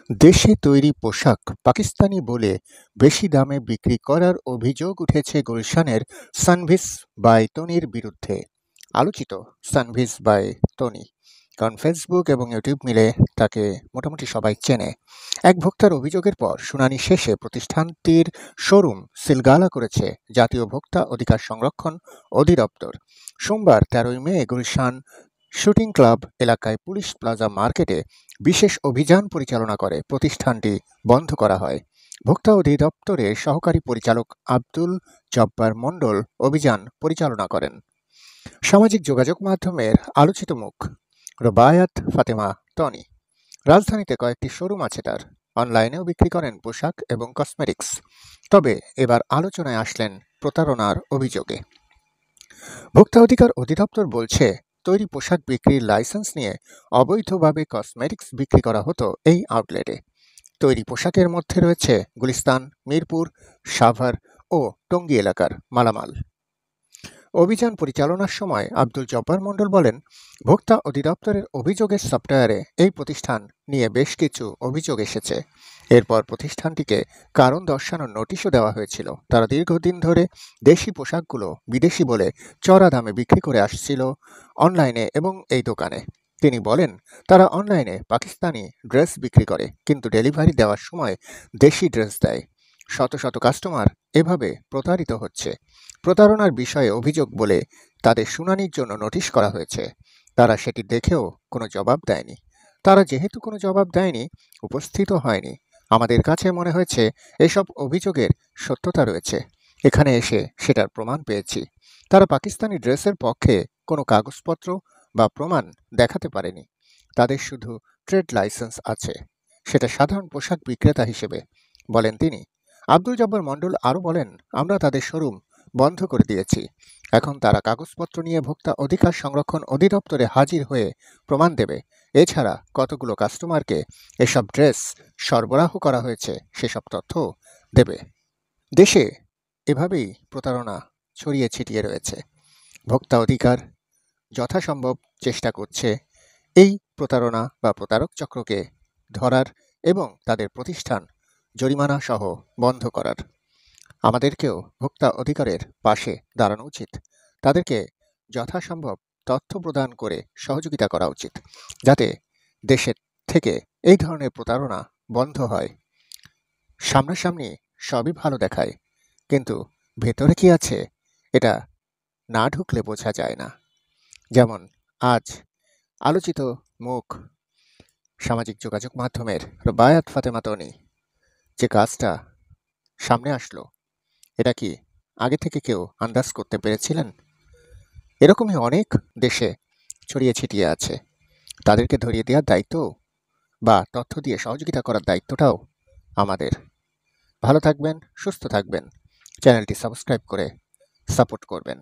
দেশে তৈরি পোশাক পাকিস্তানি বলে বেশি দামে বিক্রি করার অভিযোগ উঠেছে গুলশানের সানভিস বাই তনির বিরুদ্ধে। আলোচিত সানভিস বাই তনি, কারণ ফেসবুক এবং ইউটিউব মিলে তাকে মোটামুটি সবাই চেনে। এক ভোক্তার অভিযোগের পর শুনানি শেষে প্রতিষ্ঠানটির শোরুম সিলগালা করেছে জাতীয় ভোক্তা অধিকার সংরক্ষণ অধিদপ্তর। সোমবার 13 মে গুলশান শুটিং ক্লাব এলাকায় পুলিশ প্লাজা মার্কেটে বিশেষ অভিযান পরিচালনা করে প্রতিষ্ঠানটি বন্ধ করা হয়। ভোক্তা অধিদপ্তরের সহকারী পরিচালক আব্দুল জব্বার মণ্ডল অভিযান পরিচালনা করেন। সামাজিক যোগাযোগ মাধ্যমের আলোচিত মুখ রোবায়াত ফাতেমা তনি। রাজধানীতে কয়েকটি শোরুম আছে তার। অনলাইনেও বিক্রি করেন পোশাক এবং কসমেটিক্স। তবে এবার আলোচনায় আসলেন প্রতারণার অভিযোগে। ভোক্তা অধিকার অধিদপ্তর বলছে, তৈরি পোশাক বিক্রির লাইসেন্স নিয়ে অবৈধভাবে কসমেটিক্স বিক্রি করা হতো এই আউটলেটে। তৈরি পোশাকের মধ্যে রয়েছে গুলিস্তান, মিরপুর, সাভার ও টঙ্গী এলাকার মালামাল। অভিযান পরিচালনার সময় আব্দুল জব্বার মণ্ডল বলেন, ভোক্তা অধিদপ্তরের অভিযোগের সফটওয়্যারে এই প্রতিষ্ঠান নিয়ে বেশ কিছু অভিযোগ এসেছে। এরপর প্রতিষ্ঠানটিকে কারণ দর্শানোর নোটিশও দেওয়া হয়েছিল। তারা দীর্ঘদিন ধরে দেশি পোশাকগুলো বিদেশি বলে চড়া দামে বিক্রি করে আসছিল অনলাইনে এবং এই দোকানে। তিনি বলেন, তারা অনলাইনে পাকিস্তানি ড্রেস বিক্রি করে, কিন্তু ডেলিভারি দেওয়ার সময় দেশি ড্রেস দেয়। শত শত কাস্টমার এভাবে প্রতারিত হচ্ছে। প্রতারণার বিষয়ে অভিযোগ বলে তাদের শুনানির জন্য নোটিশ করা হয়েছে। তারা সেটি দেখেও কোনো জবাব দেয়নি। তারা যেহেতু কোনো জবাব দেয়নি, উপস্থিত হয়নি, আমাদের কাছে মনে হয়েছে এসব অভিযোগের সত্যতা রয়েছে। এখানে এসে সেটার প্রমাণ পেয়েছি। তারা পাকিস্তানি ড্রেসের পক্ষে কোনো কাগজপত্র বা প্রমাণ দেখাতে পারেনি। তাদের শুধু ট্রেড লাইসেন্স আছে, সেটা সাধারণ পোশাক বিক্রেতা হিসেবে, বলেন তিনি। আব্দুল জব্বার মণ্ডল আরও বলেন, আমরা তাদের শোরুম বন্ধ করে দিয়েছি। এখন তারা কাগজপত্র নিয়ে ভোক্তা অধিকার সংরক্ষণ অধিদপ্তরে হাজির হয়ে প্রমাণ দেবে। এছাড়া কতগুলো কাস্টমারকে এসব ড্রেস সরবরাহ করা হয়েছে সেসব তথ্য দেবে। দেশে এভাবেই প্রতারণা ছড়িয়ে ছিটিয়ে রয়েছে। ভোক্তা অধিকার যথাসম্ভব চেষ্টা করছে এই প্রতারণা বা প্রতারক চক্রকে ধরার এবং তাদের প্রতিষ্ঠান জরিমানা সহ বন্ধ করার। আমাদেরকেও ভোক্তা অধিকারের পাশে দাঁড়ানো উচিত। তাদেরকে যথাসম্ভব তথ্য প্রদান করে সহযোগিতা করা উচিত, যাতে দেশের থেকে এই ধরনের প্রতারণা বন্ধ হয়। সামনাসামনি সবই ভালো দেখায়, কিন্তু ভেতরে কি আছে এটা না ঢুকলে বোঝা যায় না। যেমন আজ আলোচিত মুখ সামাজিক যোগাযোগ মাধ্যমের রোবায়াত ফাতেমা তনি যে কাজটা সামনে আসলো, এটা কি আগে থেকে কেউ আন্দাজ করতে পেরেছিলেন? এরকমই অনেক দেশে ছড়িয়ে ছিটিয়ে আছে। তাদেরকে ধরিয়ে দেওয়ার দায়িত্ব বা তথ্য দিয়ে সহযোগিতা করার দায়িত্বটাও আমাদের। ভালো থাকবেন, সুস্থ থাকবেন, চ্যানেলটি সাবস্ক্রাইব করে সাপোর্ট করবেন।